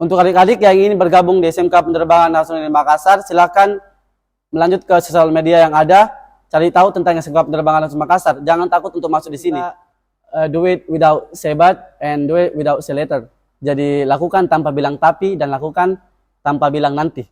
Untuk adik-adik yang ingin bergabung di SMK Penerbangan Hasanuddin Makassar, silakan melanjut ke sosial media yang ada, cari tahu tentang SMK Penerbangan Hasanuddin Makassar. Jangan takut untuk masuk di sini. Do it without say but and do it without say later. Jadi lakukan tanpa bilang tapi dan lakukan tanpa bilang nanti.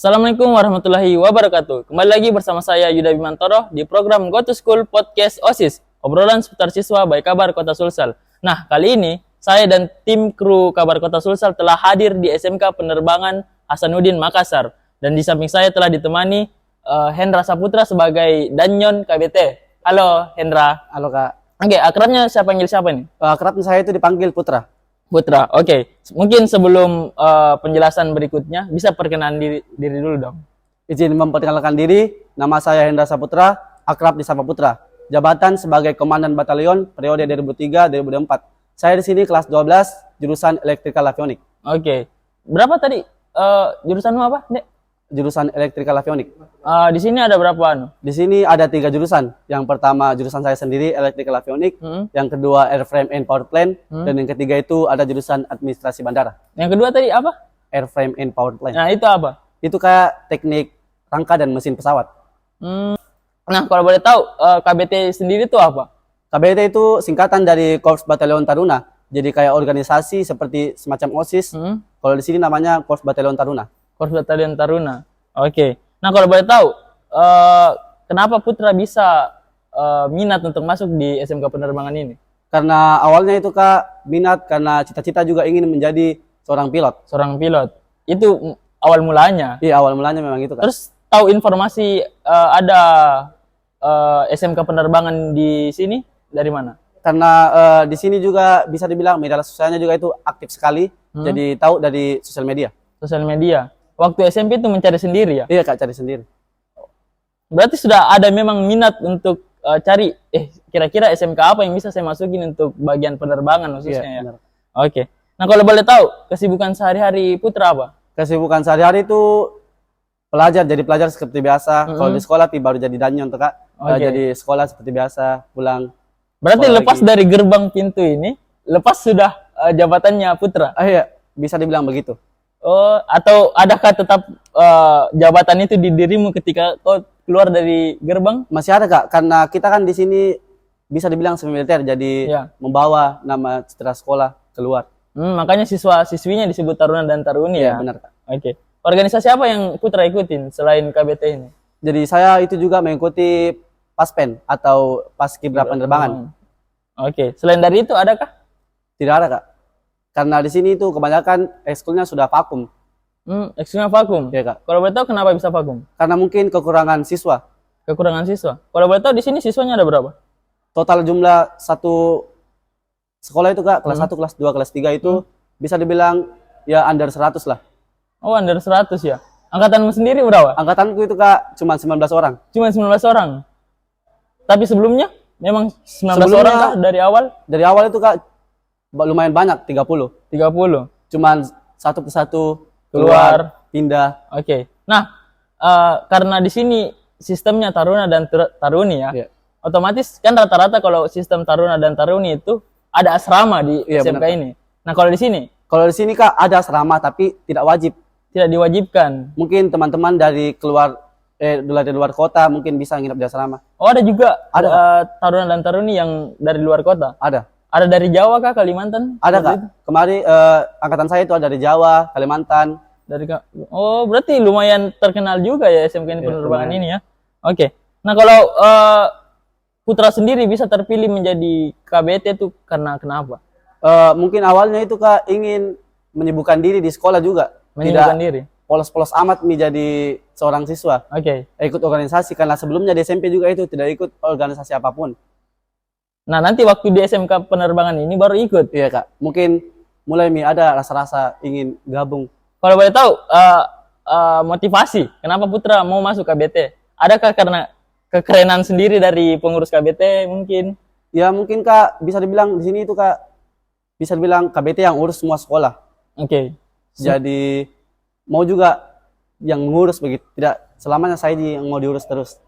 Assalamualaikum warahmatullahi wabarakatuh. Kembali lagi bersama saya Yuda Bimantoro di program Go to School Podcast OSIS, obrolan seputar siswa by Kabar Kota Sulsel. Nah, kali ini saya dan tim kru Kabar Kota Sulsel telah hadir di SMK Penerbangan Hasanuddin Makassar. Dan di samping saya telah ditemani Hendra Saputra sebagai Danyon KBT. Halo Hendra. Halo Kak. Oke, akrabnya siapa panggil siapa nih? Akrabnya saya itu dipanggil Putra. Putra, oke. Mungkin sebelum penjelasan berikutnya, bisa perkenalan diri dulu dong. Izin memperkenalkan diri, nama saya Hendra Saputra, akrab disapa Putra. Jabatan sebagai Komandan Batalion periode 2003-2004. Saya di sini kelas 12, jurusan Electrical Avionik. Oke. Berapa tadi jurusanmu apa, Dek? Jurusan Electrical Avionik. Di sini ada berapa? Di sini ada 3 jurusan. Yang pertama jurusan saya sendiri Electrical Avionik, yang kedua Airframe and Power Plant, dan yang ketiga itu ada jurusan Administrasi Bandara. Yang kedua tadi apa? Airframe and Power Plant. Nah, itu apa? Itu kayak teknik rangka dan mesin pesawat. Nah, kalau boleh tahu KBT sendiri itu apa? KBT itu singkatan dari Korps Batalion Taruna. Jadi kayak organisasi seperti semacam OSIS. Kalau di sini namanya Korps Batalion Taruna. Korps Batalion Taruna. Oke. Nah, kalau boleh tahu, kenapa Putra bisa minat untuk masuk di SMK Penerbangan ini? Karena awalnya itu Kak, minat karena cita-cita juga ingin menjadi seorang pilot. Seorang pilot. Itu awal mulanya? Iya, awal mulanya memang itu Kak. Terus tahu informasi ada SMK Penerbangan di sini dari mana? Karena di sini juga bisa dibilang media sosialnya juga itu aktif sekali. Jadi tahu dari sosial media. Sosial media. Waktu SMP itu mencari sendiri ya? Iya Kak, cari sendiri. Berarti sudah ada memang minat untuk cari, kira-kira SMK apa yang bisa saya masukin untuk bagian penerbangan khususnya ya? Benar. Oke. Nah, kalau boleh tahu, kesibukan sehari-hari Putra apa? Kesibukan sehari-hari itu pelajar, jadi pelajar seperti biasa. Kalau di sekolah baru jadi danyon tuh Kak. Jadi sekolah seperti biasa, pulang. Berarti lepas dari gerbang pintu ini, lepas sudah jabatannya Putra? Iya, bisa dibilang begitu. Oh, atau adakah tetap jabatan itu di dirimu ketika kau keluar dari gerbang? Masih ada Kak, karena kita kan di sini bisa dibilang semi militer, jadi membawa nama citra sekolah keluar. Makanya siswa-siswinya disebut Taruna dan Taruni ya? Benar Kak. Oke. Organisasi apa yang Putra ikutin selain KBT ini? Jadi saya itu juga mengikuti PASPEN atau Paskibra Penerbangan. Oke. Selain dari itu adakah? Tidak ada Kak. Karena di sini itu kebanyakan ekskulnya sudah vakum. Ekskulnya vakum? Iya Kak. Kalau boleh tahu kenapa bisa vakum? Karena mungkin kekurangan siswa. Kekurangan siswa? Kalau boleh tahu di sini siswanya ada berapa? Total jumlah satu sekolah itu Kak, kelas 1, kelas 2, kelas 3 itu bisa dibilang ya under 100 lah. Oh, under 100 ya? Angkatanmu sendiri berapa? Angkatanku itu Kak cuma 19 orang. Cuma 19 orang? Tapi sebelumnya memang 19 orang kah dari awal? Dari awal itu Kak lumayan banyak, 30. 30? Cuman satu persatu keluar, pindah. Oke. Nah, karena di sini sistemnya Taruna dan Taruni ya, otomatis kan rata-rata kalau sistem Taruna dan Taruni itu ada asrama di SMK benar. Ini. Nah, kalau di sini? Kalau di sini Kak ada asrama tapi tidak wajib. Tidak diwajibkan. Mungkin teman-teman dari luar kota mungkin bisa nginap di asrama. Oh, ada juga Taruna dan Taruni yang dari luar kota? Ada. Ada dari Jawa kah, Kalimantan? Ada Kak. Kemarin angkatan saya itu ada dari Jawa, Kalimantan. Oh, berarti lumayan terkenal juga ya SMK ini penerbangan ini ya. Oke. Nah, kalau Putra sendiri bisa terpilih menjadi KBT itu karena kenapa? Mungkin awalnya itu Kak ingin menyibukkan diri di sekolah juga. Menyibukkan diri? Polos-polos amat menjadi seorang siswa. Oke. Ikut organisasi karena sebelumnya di SMP juga itu tidak ikut organisasi apapun. Nah, nanti waktu di SMK Penerbangan ini baru ikut? Iya Kak, mungkin mulai ada rasa-rasa ingin gabung. Kalau boleh tahu, motivasi kenapa Putra mau masuk KBT? Adakah karena kekerenan sendiri dari pengurus KBT mungkin? Ya mungkin Kak, bisa dibilang di sini itu Kak, bisa dibilang KBT yang urus semua sekolah. Oke. Jadi mau juga yang mengurus begitu, tidak selamanya saya yang mau diurus terus.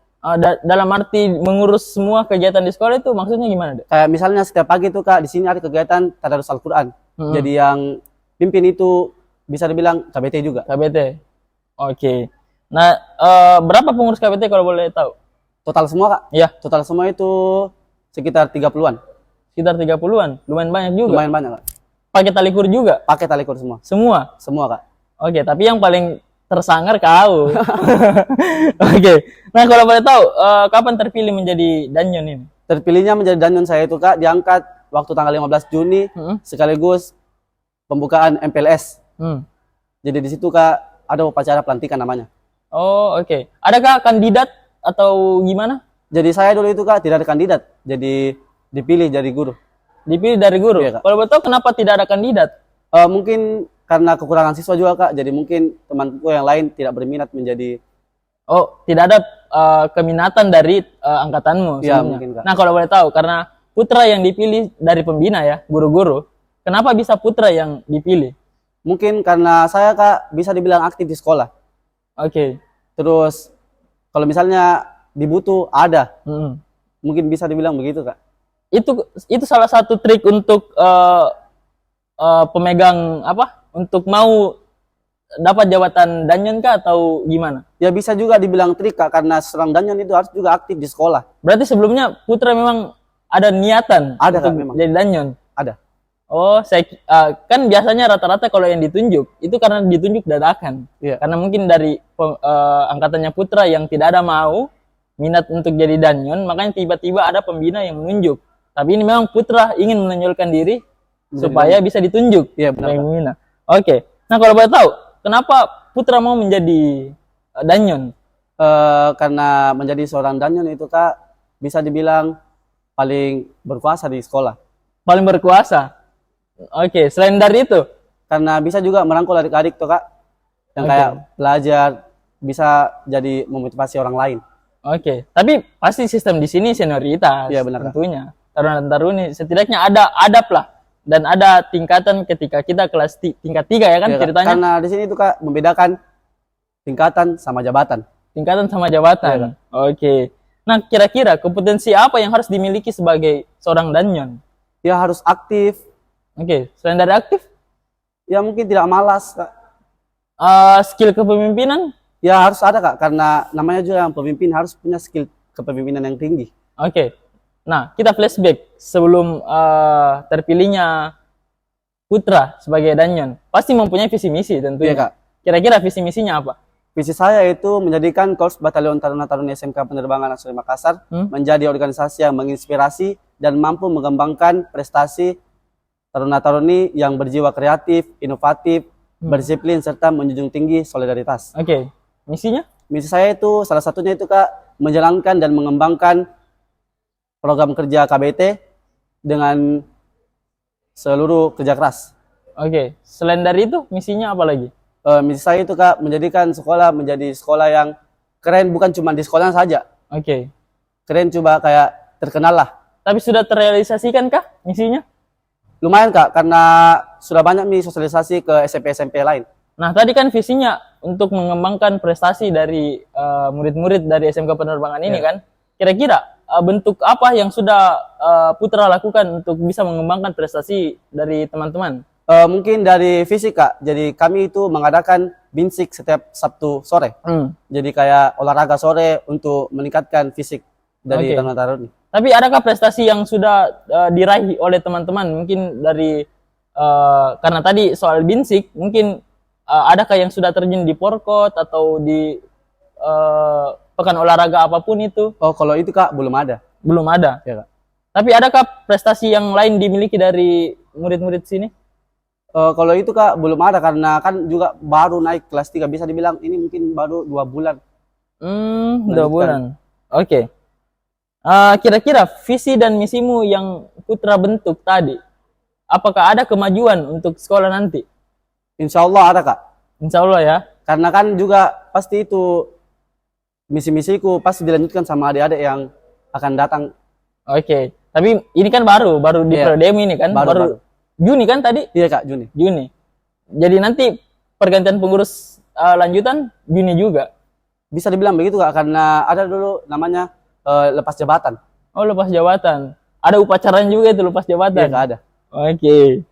Dalam arti mengurus semua kegiatan di sekolah itu maksudnya gimana, Dek? Kayak misalnya setiap pagi tuh Kak, di sini ada kegiatan tadarus Al-Quran. Jadi yang pimpin itu bisa dibilang KBT juga. KBT. Oke. Nah, berapa pengurus KBT kalau boleh tahu? Total semua Kak? Iya. Total semua itu sekitar 30-an. Sekitar 30-an. Lumayan banyak juga. Lumayan banyak Kak. Pakai tali kur juga? Pakai tali kur semua. Semua? Semua Kak. Oke, tapi yang paling tersangar kau. Oke. Nah, kalau boleh tahu, kapan terpilih menjadi danyon ini? Terpilihnya menjadi danyon saya itu Kak, diangkat waktu tanggal 15 Juni, sekaligus pembukaan MPLS. Jadi di situ Kak, ada upacara pelantikan namanya. Oh, oke. Adakah kandidat atau gimana? Jadi saya dulu itu Kak, tidak ada kandidat. Jadi dipilih jadi guru. Dipilih dari guru? Iya, Kak. Kalau boleh tahu kenapa tidak ada kandidat? Mungkin karena kekurangan siswa juga Kak, jadi mungkin temanku yang lain tidak berminat menjadi. Oh, tidak ada keminatan dari angkatanmu Iya, sebelumnya. mungkin, Kak. Nah, kalau boleh tahu, karena putra yang dipilih dari pembina ya, guru-guru, kenapa bisa putra yang dipilih? Mungkin karena saya Kak bisa dibilang aktif di sekolah. Oke. Terus kalau misalnya dibutuh ada, Mm-mm. mungkin bisa dibilang begitu Kak. Itu salah satu trik untuk pemegang apa? Untuk mau dapat jabatan danyon kah atau gimana? Ya bisa juga dibilang trik Kak, karena seorang danyon itu harus juga aktif di sekolah. Berarti sebelumnya putra memang ada niatan Ada, Kak, untuk memang. jadi danyon. Ada. Oh, kan biasanya rata-rata kalau yang ditunjuk itu karena ditunjuk dadakan. Iya. Karena mungkin dari angkatannya putra yang tidak ada mau minat untuk jadi danyon, makanya tiba-tiba ada pembina yang menunjuk. Tapi ini memang putra ingin menonjolkan diri supaya bisa ditunjuk. Iya, benar, sebagai Kak. pembina. Oke. Nah, kalau boleh tahu, kenapa putra mau menjadi danyon? Karena menjadi seorang danyon itu Kak bisa dibilang paling berkuasa di sekolah. Paling berkuasa. Oke, selain dari itu, Karena bisa juga merangkul adik-adik tuh Kak, yang Oke. kayak belajar, bisa jadi memotivasi orang lain. oke. Tapi pasti sistem di sini senioritas. Iya, benar, Kak. tentunya. Taruna dan taruni setidaknya ada adab lah dan ada tingkatan ketika kita kelas tingkat 3 ya kan Iya, Kak. ceritanya. Karena di sini tuh Kak membedakan tingkatan sama jabatan. Tingkatan sama jabatan. Iya, Oke. Nah, kira-kira kompetensi apa yang harus dimiliki sebagai seorang danyon? Dia harus aktif, Oke, selain dari aktif, ya mungkin tidak malas Kak. skill kepemimpinan. Ya harus ada Kak, karena namanya juga yang pemimpin harus punya skill kepemimpinan yang tinggi. Oke. Nah, kita flashback sebelum terpilihnya putra sebagai danyon. Pasti mempunyai visi misi tentunya. Iya Kak. Kira-kira visi misinya apa? Visi saya itu menjadikan Korps Batalion Taruna-Taruni SMK Penerbangan Nasional Makassar menjadi organisasi yang menginspirasi dan mampu mengembangkan prestasi taruna-taruni yang berjiwa kreatif, inovatif, berdisiplin, serta menjunjung tinggi solidaritas. Oke. Misinya? Misi saya itu salah satunya itu Kak, menjalankan dan mengembangkan program kerja KBT dengan seluruh kerja keras. Oke. Selain dari itu, misinya apa lagi? Misi saya itu Kak, menjadikan sekolah menjadi sekolah yang keren, bukan cuma di sekolah saja. Oke. Keren, coba kayak terkenal lah. Tapi sudah terrealisasikan kah misinya? Lumayan Kak, karena sudah banyak nih sosialisasi ke SMP-SMP lain. Nah, tadi kan visinya untuk mengembangkan prestasi dari murid-murid dari SMK Penerbangan ini kan. Kira-kira bentuk apa yang sudah Putra lakukan untuk bisa mengembangkan prestasi dari teman-teman? Mungkin dari fisik Kak, jadi kami itu mengadakan binsik setiap Sabtu sore. Jadi kayak olahraga sore untuk meningkatkan fisik dari Oke. taruna-taruni. Tapi adakah prestasi yang sudah diraih oleh teman-teman? Mungkin dari karena tadi soal binsik, mungkin adakah yang sudah terjun di Porkot atau di pekan olahraga apapun itu? Oh, kalau itu Kak belum ada. Belum ada. Ya Kak. Tapi adakah prestasi yang lain dimiliki dari murid-murid sini? Kalau itu Kak belum ada karena kan juga baru naik kelas 3, bisa dibilang ini mungkin baru 2 bulan. 2 Lanjutkan. bulan. Oke. Kira-kira visi dan misimu yang Putra bentuk tadi, apakah ada kemajuan untuk sekolah nanti? Insya Allah ada Kak. Insya Allah ya. Karena kan juga pasti itu misi-misiku pasti dilanjutkan sama adik-adik yang akan datang. Oke. Tapi ini kan baru di Iya. Prodem ini kan, Baru. Juni kan tadi? Iya Kak, Juni. Juni. Jadi nanti pergantian pengurus lanjutan Juni juga. Bisa dibilang begitu Kak, karena ada dulu namanya lepas jabatan. Oh, lepas jabatan. Ada upacaranya juga itu lepas jabatan. Iya Kak, ada. Oke.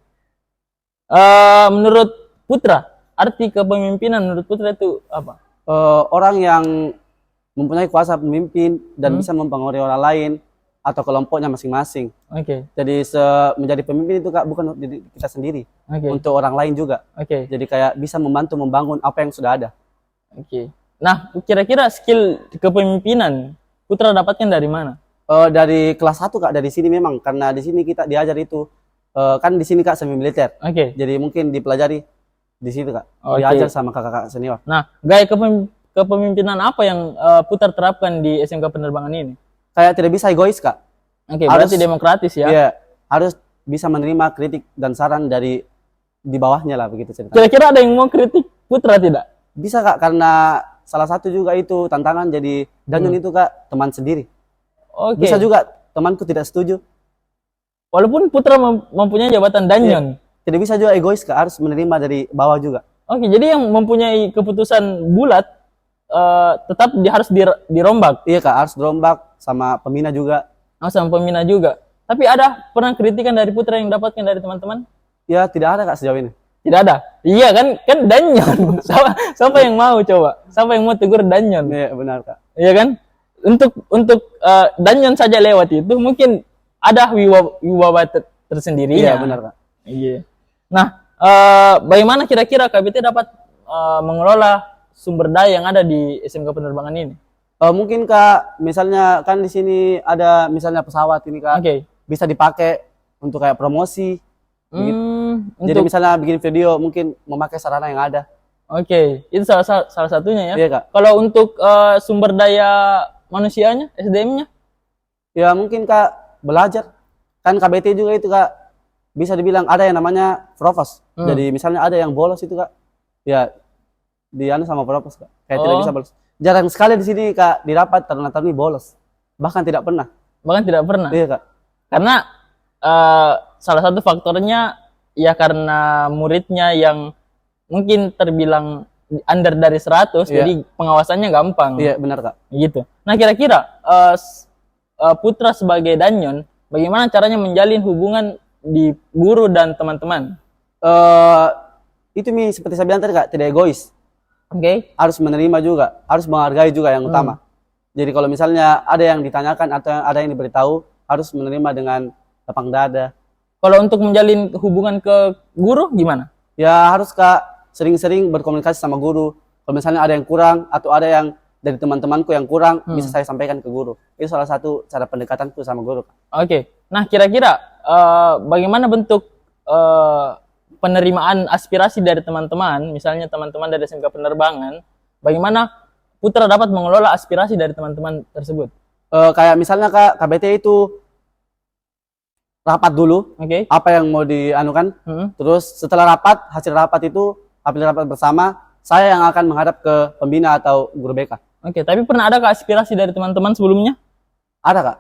Menurut Putra, arti kepemimpinan menurut Putra itu apa? Orang yang mempunyai kuasa pemimpin dan bisa mempengaruhi orang lain atau kelompoknya masing-masing. Oke. Jadi menjadi pemimpin itu Kak bukan untuk diri kita sendiri, Oke. untuk orang lain juga. Oke. Jadi kayak bisa membantu membangun apa yang sudah ada. Oke. Nah, kira-kira skill kepemimpinan Putra dapatkan dari mana? Dari kelas 1 Kak, dari sini memang karena di sini kita diajar itu kan di sini Kak semi militer. Oke. Jadi mungkin dipelajari di situ Kak. Oke. Diajar sama kakak-kakak senior. Nah, gaya kepemimpinan apa yang Putra terapkan di SMK penerbangan ini? Kayak tidak bisa egois Kak. Oke, Harus- berarti demokratis ya. Iya, harus bisa menerima kritik dan saran dari di bawahnya lah begitu ceritanya. Kira-kira ada yang mau kritik Putra tidak? Bisa Kak, karena salah satu juga itu tantangan jadi danyon itu Kak teman sendiri. Oke. Bisa juga temanku tidak setuju. Walaupun Putra mempunyai jabatan danyon. Tidak bisa juga egois Kak, harus menerima dari bawah juga. Oke, jadi yang mempunyai keputusan bulat tetap harus dirombak. Iya Kak, harus berombak sama pembina juga. Sama pembina juga. Tapi ada pernah kritikan dari Putra yang dapatkan dari teman-teman? Ya tidak ada Kak sejauh ini. Tidak ada. Iya kan danyon. Siapa yang mau coba? Siapa yang mau tegur danyon? Iya benar Kak. Iya kan? Untuk danyon saja lewat itu mungkin ada wibawa tersendiri. Iya benar Kak. Iya. Nah, bagaimana kira-kira KBT dapat mengelola sumber daya yang ada di SMK penerbangan ini? Mungkin Kak, misalnya kan di sini ada misalnya pesawat ini Kak, Oke. bisa dipakai untuk kayak promosi. Jadi Untuk misalnya bikin video mungkin memakai sarana yang ada. Oke, itu salah satunya ya. Iya Kak. Kalau untuk sumber daya manusianya, SDM-nya? Ya mungkin Kak belajar. Kan KBT juga itu Kak, bisa dibilang ada yang namanya provos. Jadi misalnya ada yang bolos itu Kak, ya dianu sama provos Kak. Kayak tidak bisa bolos. Jarang sekali di sini Kak di rapat ternyata ini bolos. Bahkan tidak pernah. Bahkan tidak pernah. Iya Kak. Karena salah satu faktornya ya karena muridnya yang mungkin terbilang under dari 100, Iya. jadi pengawasannya gampang. Iya benar Kak. Gitu. Nah, kira-kira Putra sebagai danyon, bagaimana caranya menjalin hubungan di guru dan teman-teman? Itu seperti saya bilang tadi Kak, tidak egois. Oke. Harus menerima juga, harus menghargai juga yang utama. Jadi kalau misalnya ada yang ditanyakan atau ada yang diberitahu, harus menerima dengan lapang dada. Kalau untuk menjalin hubungan ke guru gimana? Ya harus Kak sering-sering berkomunikasi sama guru. Kalau misalnya ada yang kurang atau ada yang dari teman-temanku yang kurang, bisa saya sampaikan ke guru. Itu salah satu cara pendekatanku sama guru. Oke. Nah, kira-kira bagaimana bentuk penerimaan aspirasi dari teman-teman, misalnya teman-teman dari SMK penerbangan, bagaimana Putra dapat mengelola aspirasi dari teman-teman tersebut? Kayak misalnya Kak, KBT itu rapat dulu, Oke. apa yang mau dianukan. Terus setelah rapat, hasil rapat itu, hasil rapat bersama, saya yang akan menghadap ke pembina atau guru BK. Oke, tapi pernah ada aspirasi dari teman-teman sebelumnya? Ada Kak.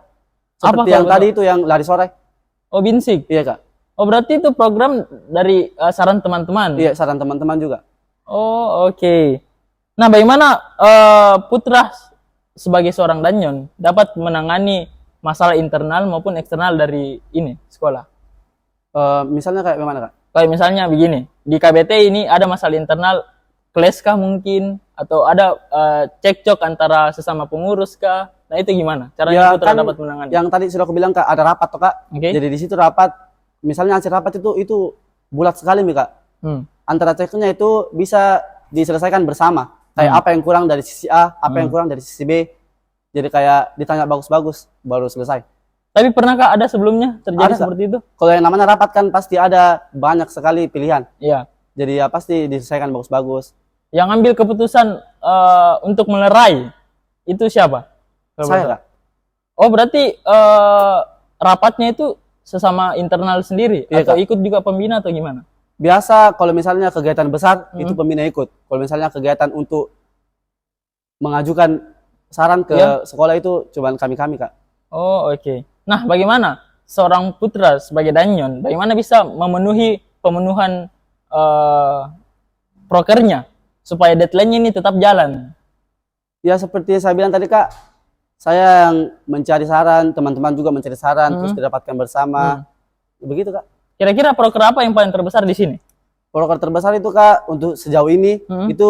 Seperti Apa yang kalau tadi itu yang lari sore. Oh, Binsik. Iya Kak. Oh, berarti itu program dari saran teman-teman. Iya, saran teman-teman juga. Oh, oke. Nah, bagaimana Putra sebagai seorang danyon dapat menangani masalah internal maupun eksternal dari ini sekolah? Misalnya kayak gimana Kak? Kayak misalnya begini, di KBT ini ada masalah internal, kelas kah mungkin, atau ada cekcok antara sesama pengurus kah? Nah, itu gimana? Caranya Putra dapat menangani? Yang tadi sudah aku bilang Kak, ada rapat toh Kak. Oke. Jadi di situ rapat, misalnya hasil rapat itu bulat sekali nih Kak. Antara cekcoknya itu bisa diselesaikan bersama. Kayak apa yang kurang dari sisi A, apa yang kurang dari sisi B. Jadi kayak ditanya bagus-bagus baru selesai. Tapi pernahkah ada sebelumnya terjadi Ada, Kak. seperti itu? Kalau yang namanya rapat kan pasti ada banyak sekali pilihan. Iya. Jadi ya pasti diselesaikan bagus-bagus. Yang ambil keputusan untuk melerai itu siapa? Saya Kak. Oh, berarti rapatnya itu sesama internal sendiri, Iya, atau Kak. ikut juga pembina atau gimana? Biasa kalau misalnya kegiatan besar itu pembina ikut. Kalau misalnya kegiatan untuk mengajukan saran ke sekolah itu cuman kami-kami Kak. Oh, oke. Nah, bagaimana seorang Putra sebagai danyon, bagaimana bisa memenuhi pemenuhan prokernya supaya deadline-nya ini tetap jalan? Ya seperti saya bilang tadi Kak, saya yang mencari saran, teman-teman juga mencari saran, terus didapatkan bersama. Begitu Kak. Kira-kira proker apa yang paling terbesar di sini? Proker terbesar itu Kak, untuk sejauh ini, itu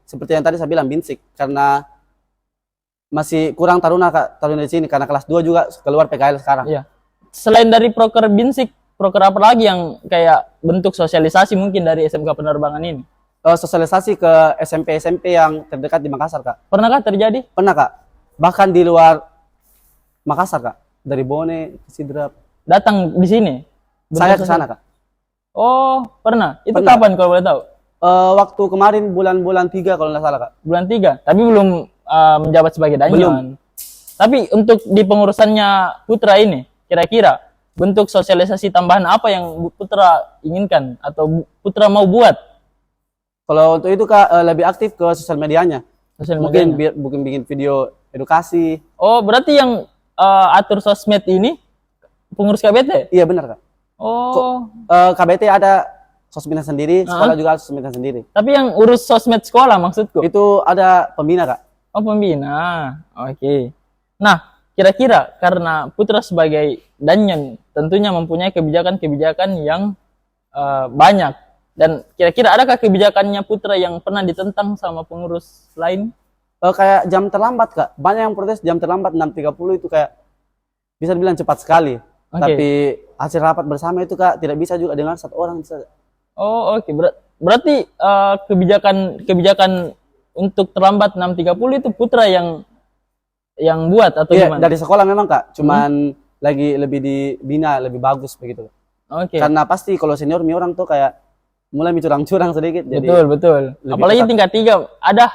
seperti yang tadi saya bilang, Binsik. Karena masih kurang taruna Kak, taruna di sini. Karena kelas 2 juga keluar PKL sekarang. Iya. Selain dari proker Binsik, proker apa lagi yang kayak bentuk sosialisasi mungkin dari SMK penerbangan ini? Sosialisasi ke SMP-SMP yang terdekat di Makassar Kak. Pernahkah terjadi? Pernah Kak, bahkan di luar Makassar Kak, dari Bone, Sidrap. Datang di sini? Saya ke sana Kak. Oh, pernah. Itu Pernah. kapan kalau boleh tahu? Waktu kemarin bulan 3 kalau nggak salah Kak. Bulan 3, tapi belum menjabat sebagai danyon. Belum. Tapi untuk di pengurusannya Putra ini, kira-kira bentuk sosialisasi tambahan apa yang Putra inginkan atau Putra mau buat? Kalau untuk itu Kak, lebih aktif ke sosial medianya. Sosial Mungkin medianya. mungkin bikin video edukasi. Oh, berarti yang atur sosmed ini pengurus KBT? Iya benar Kak. Oh, KBT ada sosmednya sendiri, sekolah juga ada sosmednya sendiri. tapi yang urus sosmed sekolah maksudku? Itu ada pembina Kak. Oh, pembina. Oke. Nah, kira-kira karena Putra sebagai danyon tentunya mempunyai kebijakan-kebijakan yang banyak. Dan kira-kira adakah kebijakannya Putra yang pernah ditentang sama pengurus lain? Kayak jam terlambat Kak. Banyak yang protes jam terlambat 6.30 itu kayak bisa dibilang cepat sekali. Oke. Tapi hasil rapat bersama itu Kak tidak bisa juga dengan satu orang bisa. Oh, oke. Berarti kebijakan untuk terlambat 6.30 itu Putra yang buat atau Iya, gimana? dari sekolah memang Kak. Cuman lagi lebih dibina, lebih bagus begitu. Oke. Karena pasti kalau senior orang tuh kayak mulai curang-curang sedikit. Jadi Betul. lebih Apalagi ketat. tingkat 3 ada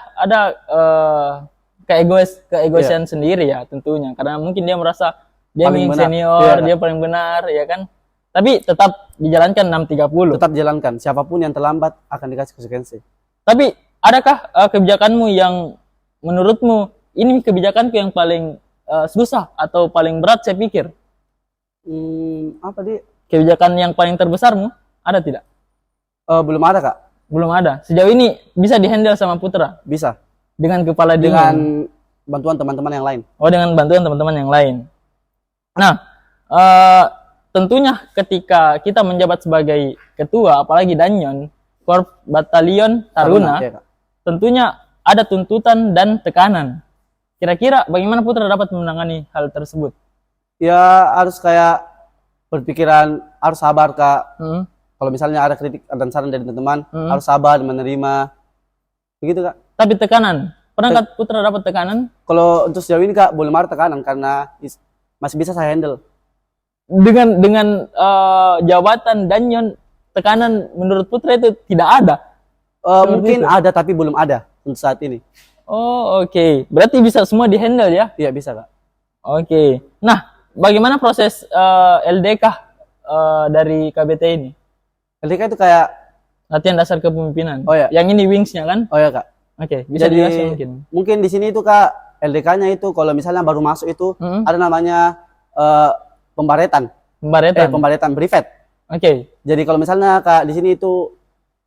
keegoisan sendiri ya tentunya. Karena mungkin dia merasa dia Paling ingin benar. senior, Iya, dia paling benar, ya kan? Tapi tetap dijalankan 6.30. tetap jalankan. Siapapun yang terlambat akan dikasih konsekuensi. Tapi adakah kebijakanmu yang menurutmu ini kebijakanku yang paling susah atau paling berat saya pikir? Apa di? Kebijakan yang paling terbesarmu ada tidak? Belum ada Kak. Belum ada. Sejauh ini bisa dihandle sama Putra Bisa. dengan kepala dingin. Dengan bantuan teman-teman yang lain. Oh, dengan bantuan teman-teman yang lain. Nah, tentunya ketika kita menjabat sebagai ketua, apalagi danyon, Korps Batalion Taruna, Iya, Kak. tentunya ada tuntutan dan tekanan. Kira-kira bagaimana Putra dapat menangani hal tersebut? Ya harus kayak berpikiran, harus sabar Kak. Hmm. Kalau misalnya ada kritik dan saran dari teman-teman, harus sabar menerima. Begitu Kak. Tapi tekanan, pernah nggak Putra dapat tekanan? Kalau untuk sejauh ini Kak, belum ada tekanan karena masih bisa saya handle. Dengan jabatan danyon, tekanan menurut Putra itu tidak ada. Mungkin ada tapi belum ada untuk saat ini. Oh, oke. Berarti bisa semua dihandle ya? Iya bisa Kak. Oke. Nah, bagaimana proses LDK dari KBT ini? LDK itu kayak, Latihan dasar kepemimpinan. Oh, ya. Yang ini wingsnya kan? oh ya Kak. Oke, bisa Jadi dijelasin mungkin. di sini itu Kak, LDK-nya itu kalau misalnya baru masuk itu ada namanya pembaretan. Pembaretan brevet. Oke. Jadi kalau misalnya Kak di sini itu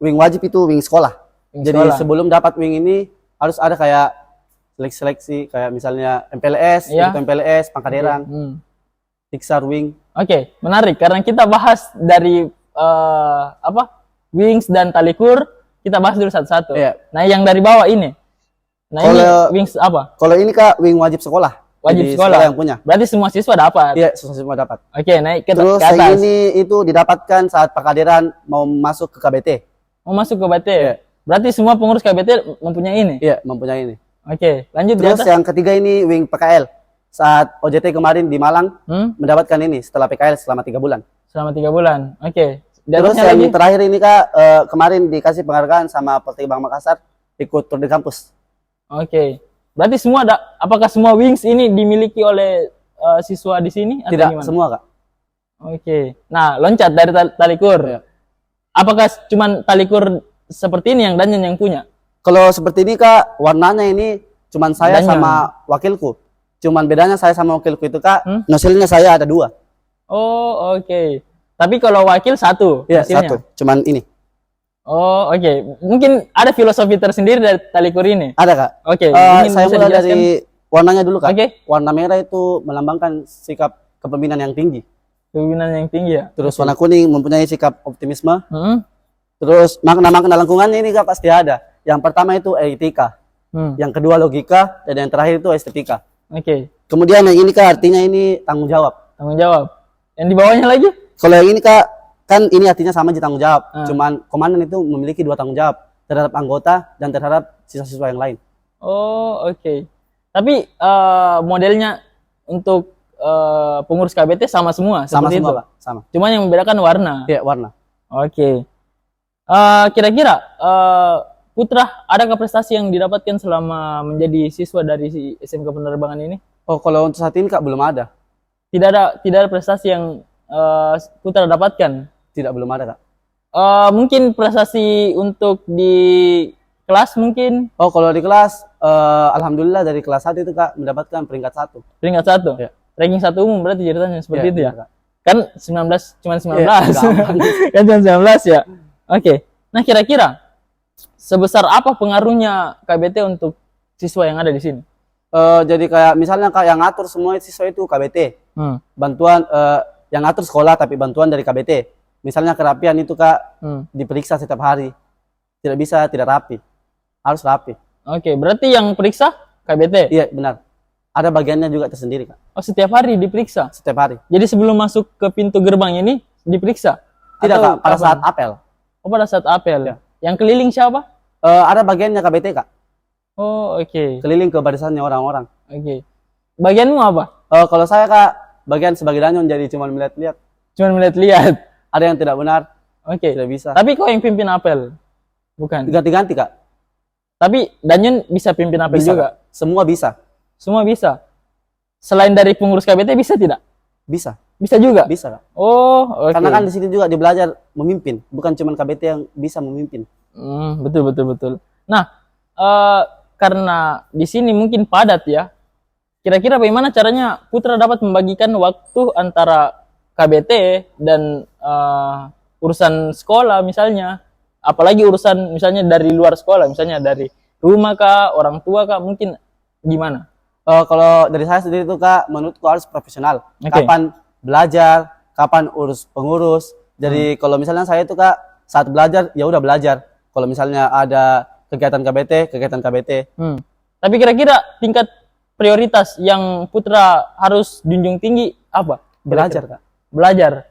wing wajib itu wing sekolah. Wing Jadi sekolah. sebelum dapat wing ini harus ada kayak seleksi kayak misalnya MPLS, Iya. ikut MPLS, Pangkaderan, Hmm. Tiksar wing. Oke, menarik karena kita bahas dari wings dan talikur, kita bahas dulu satu-satu. Iya. Nah, yang dari bawah ini. Nah, ini Kalau- wings apa? Kalau ini Kak wing wajib sekolah. Wajib Jadi sekolah. yang punya. Berarti semua siswa dapat. Iya, semua dapat. Oke, naik ke Terus atas. yang ini itu didapatkan saat Pangkaderan mau masuk ke KBT. Mau masuk ke KBT. Iya. Berarti semua pengurus KBT mempunyai ini. Iya, mempunyai ini. Oke, lanjut di Terus atas. yang ketiga ini wing PKL. Saat OJT kemarin di Malang mendapatkan ini setelah PKL selama 3 bulan. Selama 3 bulan. Oke. Di Terus atasnya yang lagi. terakhir ini Kak, kemarin dikasih penghargaan sama Polteknik Makassar ikut Tour de Campus. Oke. Berarti semua ada. Apakah semua wings ini dimiliki oleh siswa di sini atau Tidak gimana? semua Kak. Oke. Nah, loncat dari talikur. Iya. Apakah cuman talikur seperti ini yang danyon yang punya? Kalau seperti ini Kak, warnanya ini cuman saya Danyon. sama wakilku. Cuman bedanya saya sama wakilku itu Kak, nosilnya saya ada 2. Oh, oke. Tapi kalau wakil satu. Iya, hasilnya. 1. Cuman ini. Oh, oke. Mungkin ada filosofi tersendiri dari tali kur ini. Ada kak. Oke, mungkin Saya bisa mulai dijelaskan? dari warnanya dulu kak. Oke. Warna merah itu melambangkan sikap kepemimpinan yang tinggi. Kepemimpinan yang tinggi ya. Terus warna kuning mempunyai sikap optimisme. Hmm. Terus makna-makna lingkungannya ini kak pasti ada. Yang pertama itu etika, yang kedua logika, dan yang terakhir itu estetika. Oke. Kemudian yang ini kak artinya ini tanggung jawab. Tanggung jawab. Yang di bawahnya lagi? Kalau yang ini kak kan ini artinya sama aja tanggung jawab. Ah. Cuman komandan itu memiliki 2 tanggung jawab terhadap anggota dan terhadap siswa-siswa yang lain. Oh, oke. Tapi modelnya untuk pengurus KBT sama semua Sama seperti semua itu. kak, sama. Cuma yang membedakan warna. Iya warna. Oke. Kira-kira Putra, adakah prestasi yang didapatkan selama menjadi siswa dari SMK Penerbangan ini? Oh kalau untuk saat ini kak belum ada. Tidak ada prestasi yang Putra dapatkan. Tidak belum ada kak. Mungkin prestasi untuk di kelas mungkin Oh kalau di kelas, alhamdulillah dari kelas 1 itu kak mendapatkan peringkat 1. peringkat 1. Ya. Ranking 1 umum berarti ceritanya seperti itu ya. benar, Kak. Kan 19 cuman 19. gampang. Kan cuma 19 ya. Oke. Nah, kira-kira sebesar apa pengaruhnya KBT untuk siswa yang ada di sini? Jadi kayak misalnya kak yang ngatur semua siswa itu KBT. Bantuan yang ngatur sekolah tapi bantuan dari KBT. Misalnya kerapian itu kak diperiksa setiap hari. Tidak bisa tidak rapi. Harus rapi. Oke, berarti yang periksa KBT? Iya benar. Ada bagiannya juga tersendiri kak. Oh, setiap hari diperiksa? Setiap hari. Jadi sebelum masuk ke pintu gerbang ini diperiksa? Tidak Atau kak, pada kapan? saat apel. Oh, pada saat apel. Ya. Yang keliling siapa? Ada bagiannya KBT kak. Oh, oke. Keliling ke barisannya orang-orang. Oke. Bagianmu apa? Kalau saya kak, bagian sebagai danyon jadi cuma melihat-lihat. Cuma melihat-lihat. Ada yang tidak benar, Oke. tidak bisa. Tapi kau yang pimpin apel? Bukan. Ganti-ganti kak. Tapi Danyon bisa pimpin apel Bisa, juga? Kak. Semua bisa. Semua bisa? Selain dari pengurus KBT bisa tidak? Bisa. Bisa juga? Bisa kak. Oh, oke. Karena kan di sini juga belajar memimpin, bukan cuma KBT yang bisa memimpin. Betul. Nah, karena di sini mungkin padat ya. Kira-kira bagaimana caranya Putra dapat membagikan waktu antara KBT dan urusan sekolah misalnya, apalagi urusan misalnya dari luar sekolah, misalnya dari rumah kah, orang tua kah, mungkin gimana? Kalau dari saya sendiri itu kak, menurutku harus profesional. Oke. Kapan belajar, kapan urus pengurus. Jadi kalau misalnya saya itu kak, saat belajar ya udah belajar. Kalau misalnya ada kegiatan KBT. Tapi kira-kira tingkat prioritas yang Putra harus junjung tinggi apa? Belajar kak. Belajar.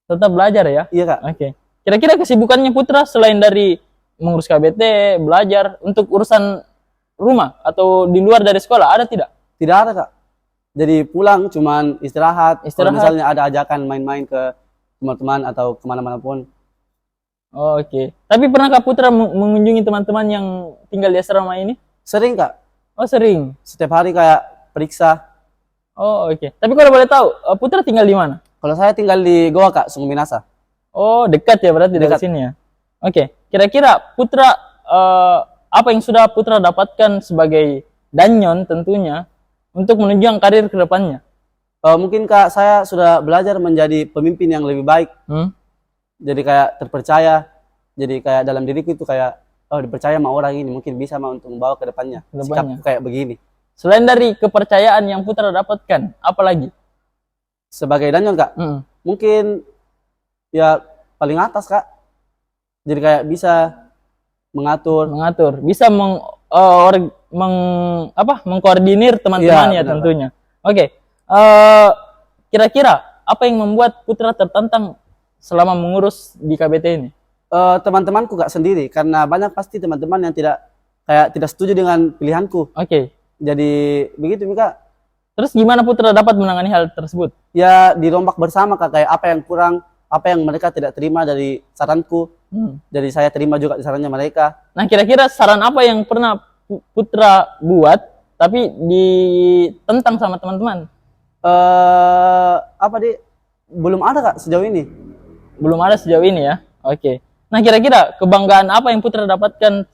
Tetap belajar ya? Iya kak. Oke. Kira-kira kesibukannya Putra selain dari mengurus KBT, belajar, untuk urusan rumah atau di luar dari sekolah ada tidak? Tidak ada kak. Jadi pulang cuman istirahat. Kalau Istirahat. misalnya ada ajakan main-main ke teman-teman atau kemana-mana pun. Oh, oke. Tapi pernahkah Putra mengunjungi teman-teman yang tinggal di asrama ini? Sering kak. Oh, sering. Setiap hari kayak periksa. Oh, oke. Tapi kalau boleh tahu, Putra tinggal di mana? Kalau saya tinggal di Goa kak, Sungai Minasa. Oh, dekat ya berarti dari Dekat. sini ya. Oke. Kira-kira Putra apa yang sudah Putra dapatkan sebagai danyon tentunya untuk menunjang karir ke depannya? Mungkin kak saya sudah belajar menjadi pemimpin yang lebih baik. Jadi kayak terpercaya. Jadi kayak dalam diriku itu kayak dipercaya sama orang ini mungkin bisa mah untuk membawa ke depannya. Sikapku kayak begini. Selain dari kepercayaan yang Putra dapatkan, apa lagi? Sebagai danyon kak, mungkin ya paling atas kak. Jadi kayak bisa mengatur, bisa mengkoordinir teman-teman ya benar, tentunya. Oke. Kira-kira apa yang membuat Putra tertantang selama mengurus di KBT ini? teman-temanku kak sendiri karena banyak pasti teman-teman yang tidak setuju dengan pilihanku. Oke. Jadi begitu Mika. Terus gimana Putra dapat menangani hal tersebut? Ya dirombak bersama kak, kayak apa yang kurang, apa yang mereka tidak terima dari saranku. Jadi saya terima juga sarannya mereka. Nah, kira-kira saran apa yang pernah Putra buat tapi ditentang sama teman-teman? Belum ada kak sejauh ini. Belum ada sejauh ini ya. Oke. Nah, kira-kira kebanggaan apa yang Putra dapatkan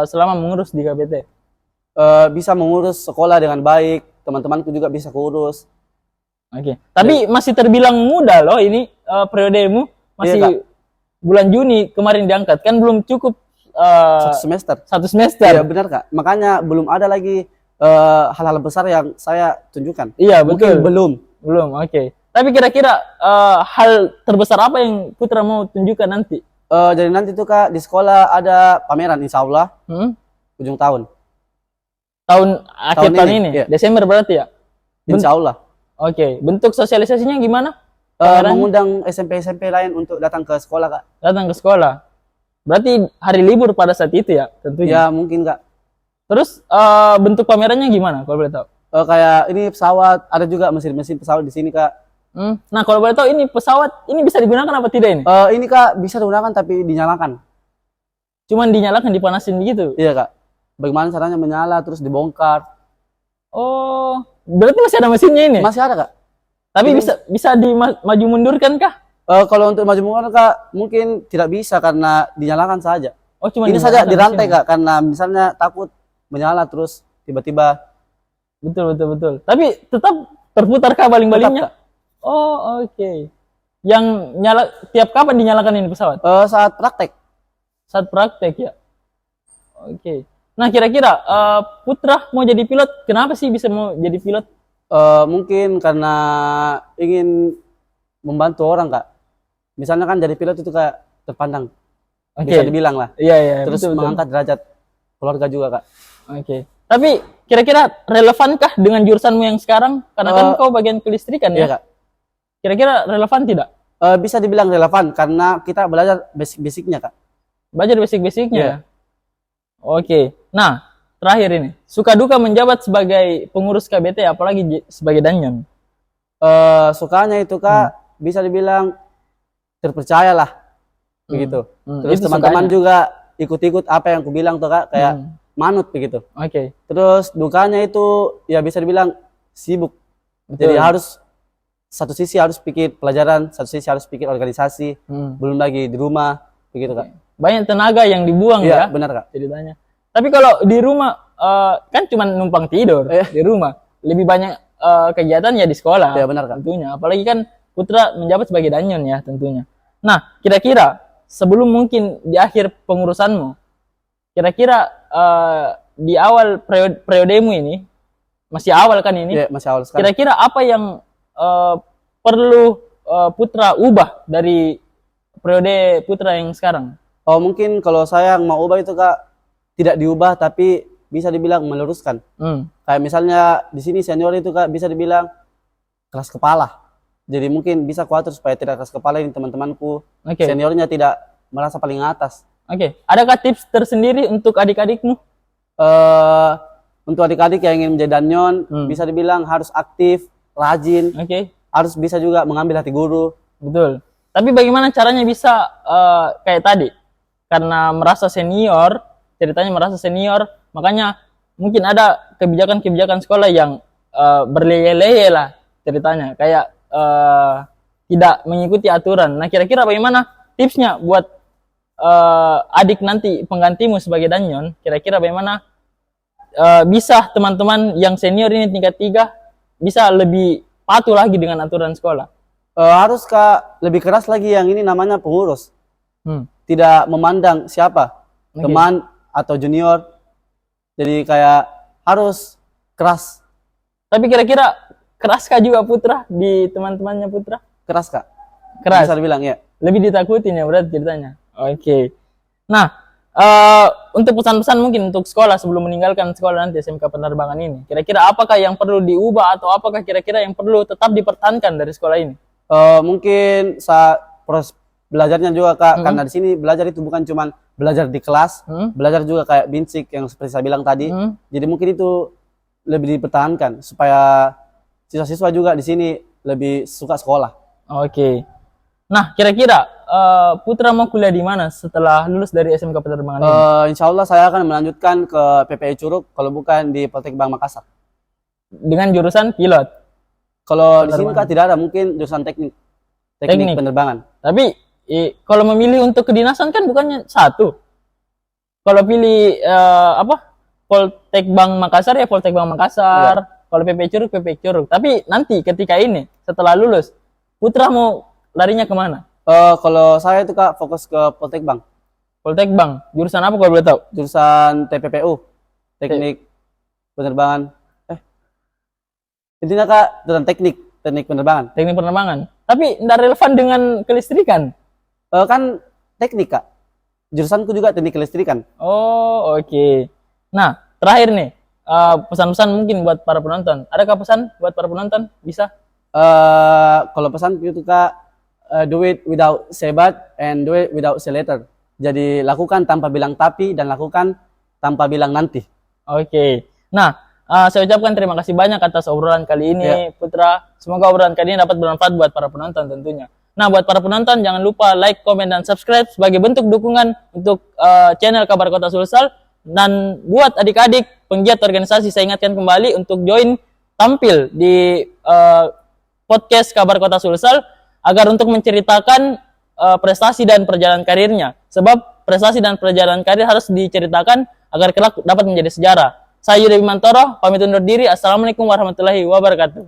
selama mengurus di KBT? Bisa mengurus sekolah dengan baik, teman-temanku juga bisa kurus. Oke. Tapi masih terbilang muda loh ini periodemu. Iya, Kak. bulan Juni kemarin diangkat, kan belum cukup Satu semester. satu semester. Iya benar Kak. Makanya belum ada lagi hal-hal besar yang saya tunjukkan. Iya, Mungkin betul. Belum, oke. Tapi kira-kira hal terbesar apa yang Putra mau tunjukkan nanti? Jadi nanti tuh Kak di sekolah ada pameran insya Allah Hmm? ujung tahun. Akhir Tahun tahun ini, ini, iya. Desember berarti ya? Insya Allah. Oke, bentuk sosialisasinya gimana? Pamerannya? Mengundang SMP-SMP lain untuk datang ke sekolah Kak. Datang ke sekolah. Berarti hari libur pada saat itu ya, tentunya. Ya mungkin Kak. Terus bentuk pamerannya gimana kalau boleh tahu? Kayak ini pesawat, ada juga mesin-mesin pesawat di sini Kak. Nah, kalau boleh tahu ini pesawat ini bisa digunakan apa tidak ini? Ini Kak bisa digunakan tapi dinyalakan. Cuman dinyalakan, dipanasin gitu. Iya Kak. Bagaimana caranya menyala terus dibongkar? Oh, berarti masih ada mesinnya ini? Masih ada Kak. Tapi bisa dimaju mundurkan kah? Kalau untuk maju mundur Kak mungkin tidak bisa karena dinyalakan saja. Oh, cuma Ini saja dinyalakan dirantai mesinnya. Kak karena misalnya takut menyala terus tiba-tiba Betul. Tapi tetap terputar kah baling-balingnya? tetap, Kak. Oh, oke. Yang nyala tiap kapan dinyalakan ini pesawat? Saat praktek. Saat praktek ya. Oke. Nah, kira-kira Putra mau jadi pilot, kenapa sih bisa mau jadi pilot? Mungkin karena ingin membantu orang Kak. Misalnya kan jadi pilot itu kayak terpandang. Oke. Bisa dibilang lah. Iya, Terus betul. mengangkat derajat keluarga juga Kak. Oke. Tapi kira-kira relevankah dengan jurusanmu yang sekarang? Karena kan kau bagian kelistrikan Iya ya. Kak. Kira-kira relevan tidak? Bisa dibilang relevan karena kita belajar basic-basicnya Kak. Belajar basic-basicnya. Iya. Ya? Oke. Nah, terakhir ini, suka duka menjabat sebagai pengurus KBT, apalagi sebagai danyon. Sukanya itu Kak bisa dibilang terpercaya lah. Begitu. Terus Itu teman-teman sukanya. juga ikut-ikut apa yang aku bilang tuh Kak, kayak manut begitu. Oke. Terus dukanya itu ya bisa dibilang sibuk. Betul. Jadi harus satu sisi harus pikir pelajaran, satu sisi harus pikir organisasi, belum lagi di rumah, begitu Kak. Banyak tenaga yang dibuang Iya, ya. benar Kak. Ceritanya. Tapi kalau di rumah kan cuma numpang tidur di rumah. Lebih banyak kegiatan ya di sekolah. Iya, benar Kak. Tentunya. Apalagi kan Putra menjabat sebagai danyon ya tentunya. Nah, kira-kira sebelum mungkin di akhir pengurusanmu, kira-kira di awal periodemu ini, masih awal kan ini, Iya, masih awal sekali. kira-kira apa yang perlu Putra ubah dari periode Putra yang sekarang? Mungkin kalau saya yang mau ubah itu Kak tidak diubah tapi bisa dibilang meluruskan. Kayak misalnya di sini senior itu Kak bisa dibilang keras kepala. Jadi mungkin bisa kuatur supaya tidak keras kepala ini teman-temanku. Oke. Seniornya tidak merasa paling atas. Oke. Adakah tips tersendiri untuk adik-adikmu? Untuk adik-adik yang ingin menjadi danyon bisa dibilang harus aktif, rajin, Oke. harus bisa juga mengambil hati guru. Betul. Tapi bagaimana caranya bisa kayak tadi? Karena merasa senior, ceritanya merasa senior, makanya mungkin ada kebijakan-kebijakan sekolah yang berleye-leye lah ceritanya, kayak tidak mengikuti aturan. Nah, kira-kira bagaimana tipsnya buat adik nanti penggantimu sebagai danyon? Kira-kira bagaimana bisa teman-teman yang senior ini tingkat 3 bisa lebih patuh lagi dengan aturan sekolah? Harus Kak lebih keras lagi yang ini namanya pengurus. Tidak memandang siapa, teman atau junior. Jadi kayak harus keras. Tapi kira-kira keraskah juga Putra di teman-temannya Putra? Keras Kak. Keras. Bisa dibilang ya. Lebih ditakutin ya berarti ceritanya. Oke. Nah, untuk pesan-pesan mungkin untuk sekolah sebelum meninggalkan sekolah nanti SMK Penerbangan ini. Kira-kira apakah yang perlu diubah atau apakah kira-kira yang perlu tetap dipertahankan dari sekolah ini? Mungkin saat proses belajarnya juga Kak, karena di sini belajar itu bukan cuma belajar di kelas, belajar juga kayak binsik yang seperti saya bilang tadi. Jadi mungkin itu lebih dipertahankan supaya siswa-siswa juga di sini lebih suka sekolah. Oke. Nah, kira-kira Putra mau kuliah di mana setelah lulus dari SMK Penerbangan ini? Insya Allah saya akan melanjutkan ke PPI Curug, kalau bukan di Poltek Bank Makassar. Dengan jurusan pilot. Kalau di sini Kak tidak ada, mungkin jurusan teknik penerbangan. Tapi kalau memilih untuk kedinasan kan bukannya satu. Kalau pilih Poltek Bank Makassar ya Poltek Bank Makassar. Kalau PPI Curug. Tapi nanti ketika ini setelah lulus, Putra mau larinya kemana? Kalau saya itu Kak fokus ke Poltek Bang. Poltek Bang. Jurusan apa kalau boleh tahu? Jurusan TPPU, Teknik Penerbangan. Intinya Kak tentang teknik penerbangan. Teknik penerbangan. Tapi tidak relevan dengan kelistrikan. Kan teknik Kak. Jurusanku juga teknik kelistrikan. Oh, oke. Nah, terakhir nih, pesan-pesan mungkin buat para penonton. Adakah pesan buat para penonton? Bisa? Kalau pesan itu Kak, do it without say but and do it without say later. Jadi lakukan tanpa bilang tapi dan lakukan tanpa bilang nanti. Oke. Nah, saya ucapkan terima kasih banyak atas obrolan kali ini, Ya. Putra. Semoga obrolan kali ini dapat bermanfaat buat para penonton tentunya. Nah, buat para penonton jangan lupa like, komen, dan subscribe sebagai bentuk dukungan untuk channel Kabar Kota Sulsel. Dan buat adik-adik penggiat organisasi, saya ingatkan kembali untuk join tampil di podcast Kabar Kota Sulsel agar untuk menceritakan prestasi dan perjalanan karirnya. Sebab prestasi dan perjalanan karir harus diceritakan agar kelak dapat menjadi sejarah. Saya Yuda Bimantoro, pamit undur diri. Assalamualaikum warahmatullahi wabarakatuh.